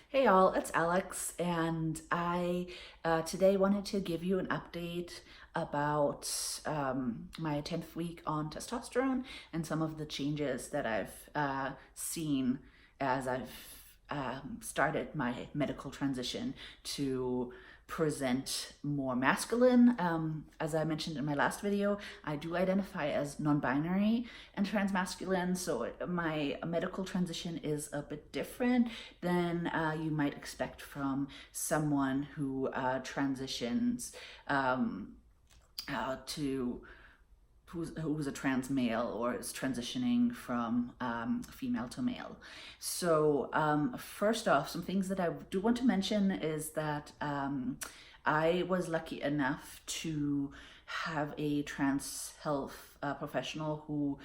Hey y'all, it's Alex, and I today wanted to give you an update about my 10th week on testosterone and some of the changes that I've seen as I've started my medical transition to present more masculine. As I mentioned in my last video, I do identify as non-binary and transmasculine, so my medical transition is a bit different than you might expect from someone who transitions to who's a trans male or is transitioning from female to male. So first off, some things that I do want to mention is that I was lucky enough to have a trans health professional who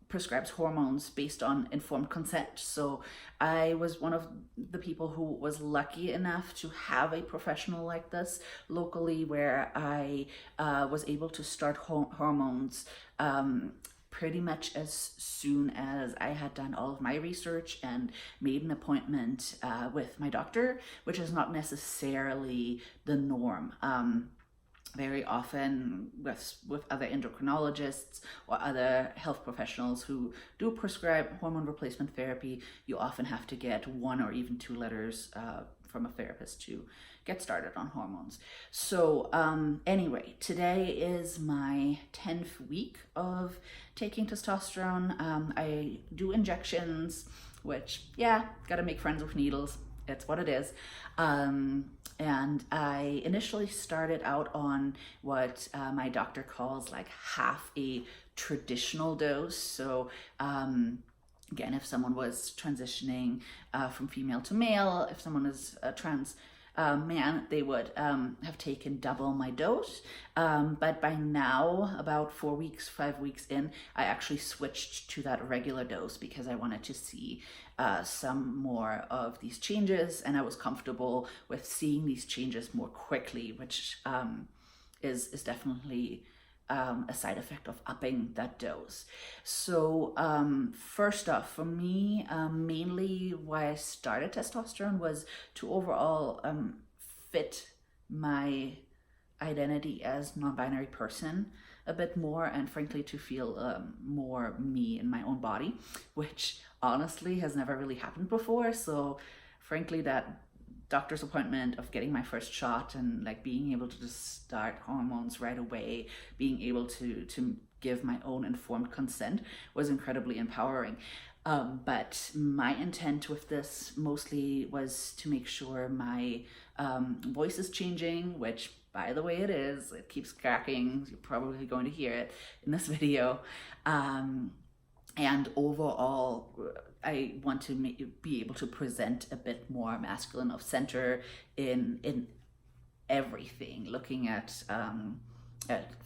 prescribes hormones based on informed consent. So I was one of the people who was lucky enough to have a professional like this locally, where I was able to start hormones pretty much as soon as I had done all of my research and made an appointment with my doctor, which is not necessarily the norm. Very often with other endocrinologists or other health professionals who do prescribe hormone replacement therapy, you often have to get 1 or even 2 letters from a therapist to get started on hormones. So anyway, today is my 10th week of taking testosterone. I do injections, which, yeah, gotta make friends with needles. It's what it is. And I initially started out on what my doctor calls like half a traditional dose. So again, if someone was transitioning from female to male, if someone is a trans man, they would have taken double my dose. But by now, about 4 weeks, 5 weeks in, I actually switched to that regular dose because I wanted to see some more of these changes, and I was comfortable with seeing these changes more quickly, which is definitely a side effect of upping that dose. So first off, for me, mainly why I started testosterone was to overall fit my identity as non-binary person a bit more, and frankly to feel more me in my own body, which honestly has never really happened before. So frankly, that doctor's appointment of getting my first shot and like being able to just start hormones right away, being able to give my own informed consent was incredibly empowering. But my intent with this mostly was to make sure my voice is changing, which by the way it is. It keeps cracking. You're probably going to hear it in this video. And overall, I want to be able to present a bit more masculine of center in everything, looking at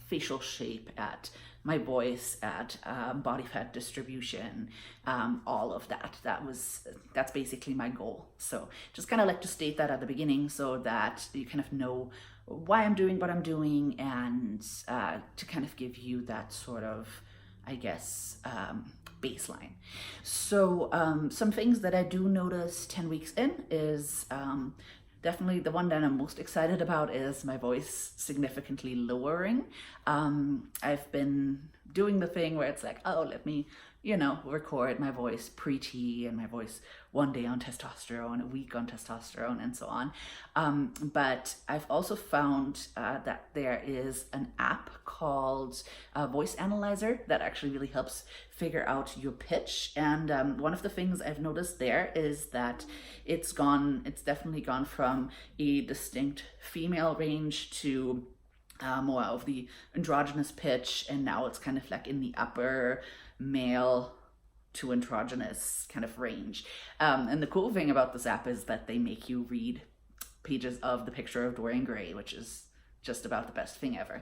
facial shape, at my voice, at body fat distribution, all of that. That's basically my goal. So just kind of like to state that at the beginning so that you kind of know why I'm doing what I'm doing, and to kind of give you that sort of, I guess, baseline. So some things that I do notice 10 weeks in is definitely the one that I'm most excited about is my voice significantly lowering. I've been doing the thing where it's like, oh, let me, record my voice pre-T and my voice one day on testosterone, a week on testosterone, and so on. But I've also found that there is an app called Voice Analyzer that actually really helps figure out your pitch. And one of the things I've noticed there is that it's definitely gone from a distinct female range to more of the androgynous pitch, and now it's kind of like in the upper male to androgynous kind of range. And the cool thing about this app is that they make you read pages of The Picture of Dorian Gray, which is just about the best thing ever.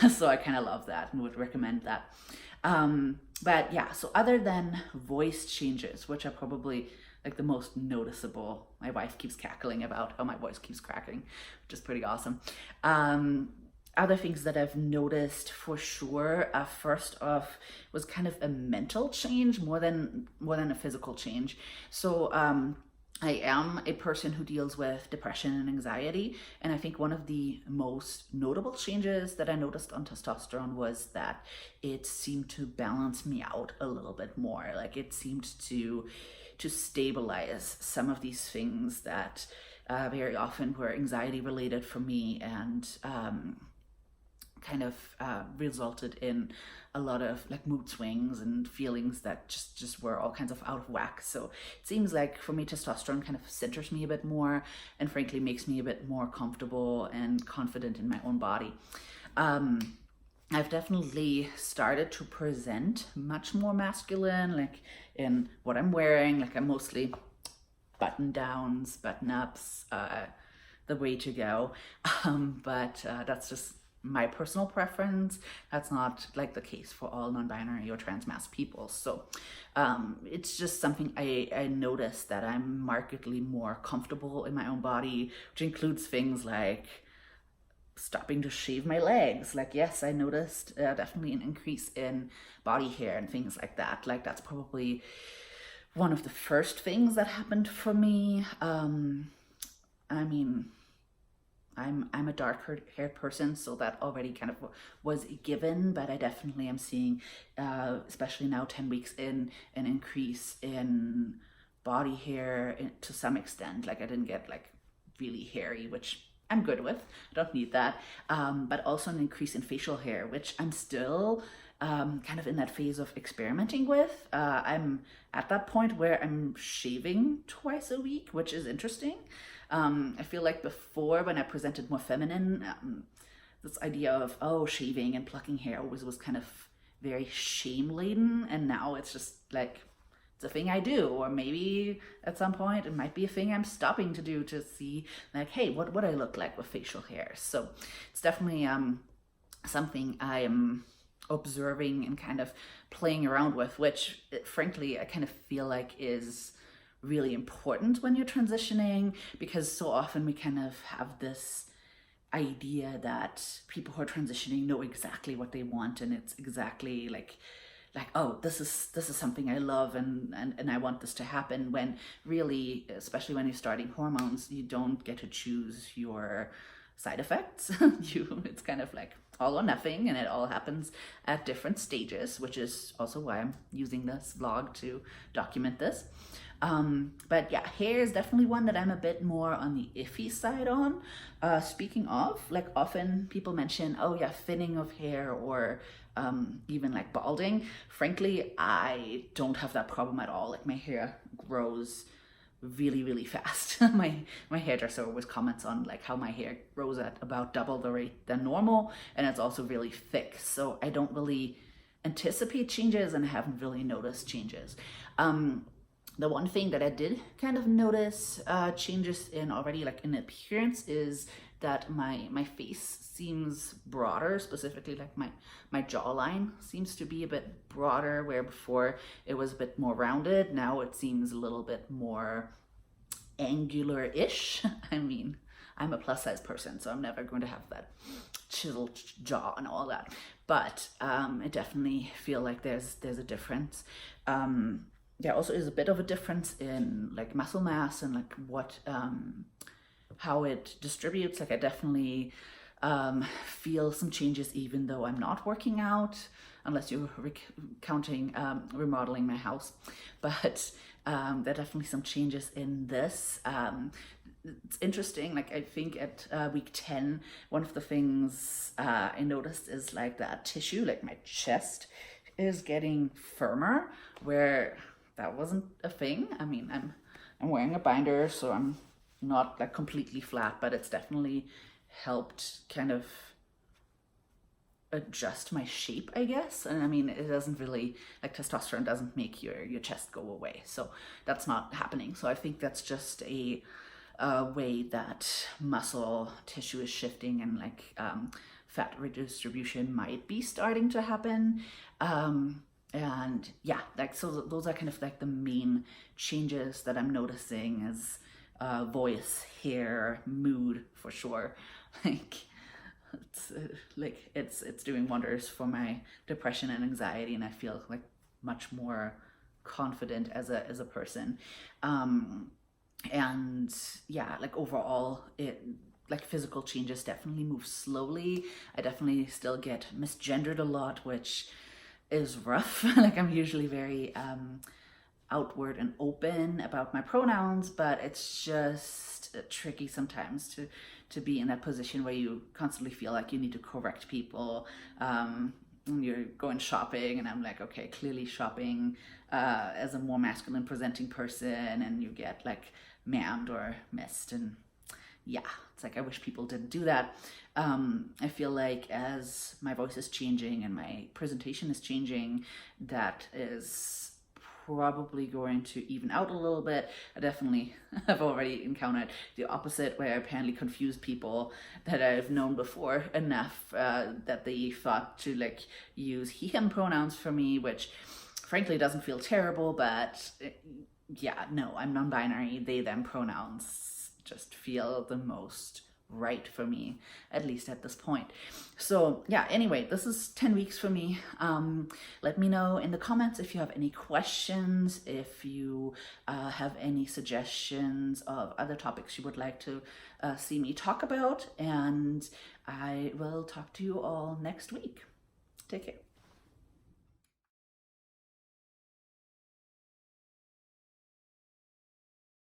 So I kind of love that and would recommend that. But yeah, so other than voice changes, which are probably like the most noticeable, my wife keeps cackling about how my voice keeps cracking, which is pretty awesome. Other things that I've noticed for sure, first off, was kind of a mental change more than a physical change. So I am a person who deals with depression and anxiety, and I think one of the most notable changes that I noticed on testosterone was that it seemed to balance me out a little bit more. Like it seemed to stabilize some of these things that very often were anxiety related for me, and kind of resulted in a lot of like mood swings and feelings that just were all kinds of out of whack. So it seems like for me testosterone kind of centers me a bit more, and frankly makes me a bit more comfortable and confident in my own body. I've definitely started to present much more masculine, like in what I'm wearing. Like I'm mostly button downs, button ups, the way to go. But that's just my personal preference. That's not like the case for all non-binary or trans-mass people. So it's just something I noticed that I'm markedly more comfortable in my own body, which includes things like stopping to shave my legs. Like, yes, I noticed definitely an increase in body hair and things like that. Like that's probably one of the first things that happened for me. I mean, I'm a dark haired person, so that already kind of was a given. But I definitely am seeing, especially now 10 weeks in, an increase in body hair to some extent. Like I didn't get like really hairy, which I'm good with. I don't need that. But also an increase in facial hair, which I'm still kind of in that phase of experimenting with. I'm at that point where I'm shaving twice a week, which is interesting. I feel like before, when I presented more feminine, this idea of, oh, shaving and plucking hair always was kind of very shame laden. And now it's just like, it's a thing I do. Or maybe at some point it might be a thing I'm stopping to do to see, like, hey, what would I look like with facial hair? So it's definitely something I am observing and kind of playing around with, which frankly I kind of feel like is really important when you're transitioning, because so often we kind of have this idea that people who are transitioning know exactly what they want, and it's exactly like oh, this is something I love, and I want this to happen, when really, especially when you're starting hormones, you don't get to choose your side effects. It's kind of like all or nothing, and it all happens at different stages, which is also why I'm using this vlog to document this. But yeah, hair is definitely one that I'm a bit more on the iffy side on. Speaking of, like often people mention, oh yeah, thinning of hair, or even like balding. Frankly, I don't have that problem at all. Like my hair grows really fast. My hairdresser always comments on like how my hair grows at about double the rate than normal, and it's also really thick. So I don't really anticipate changes, and I haven't really noticed changes. The one thing that I did kind of notice changes in already, like in appearance, is that my face seems broader. Specifically, like my jawline seems to be a bit broader, where before it was a bit more rounded. Now it seems a little bit more angular-ish. I mean, I'm a plus size person, so I'm never going to have that chiseled jaw and all that. But I definitely feel like there's a difference. There also is a bit of a difference in like muscle mass and like what how it distributes. Like I definitely feel some changes even though I'm not working out, unless you're counting remodeling my house. But there are definitely some changes in this. It's interesting, like I think at week 10, one of the things I noticed is like that tissue, like my chest is getting firmer, where that wasn't a thing. I mean, I'm wearing a binder, so I'm not like completely flat, but it's definitely helped kind of adjust my shape, I guess. And I mean, it doesn't really, like testosterone doesn't make your chest go away, so that's not happening. So I think that's just a way that muscle tissue is shifting, and like fat redistribution might be starting to happen. And yeah, like, so those are kind of like the main changes that I'm noticing, as voice, hair, mood, for sure. It's doing wonders for my depression and anxiety, and I feel like much more confident as a person. And yeah, like overall, it like physical changes definitely move slowly. I definitely still get misgendered a lot, which is rough. Like I'm usually very outward and open about my pronouns, but it's just tricky sometimes to be in that position where you constantly feel like you need to correct people. When you're going shopping, and I'm like, okay, clearly shopping as a more masculine presenting person, and you get like ma'amed or missed, and yeah, it's like I wish people didn't do that. I feel like as my voice is changing and my presentation is changing, that is probably going to even out a little bit. I definitely have already encountered the opposite, where I apparently confused people that I've known before enough that they thought to like use he him pronouns for me, which frankly doesn't feel terrible, but yeah, no, I'm non-binary. They them pronouns just feel the most right for me, at least at this point. So yeah, anyway, this is 10 weeks for me. Let me know in the comments if you have any questions, if you have any suggestions of other topics you would like to see me talk about, and I will talk to you all next week. Take care.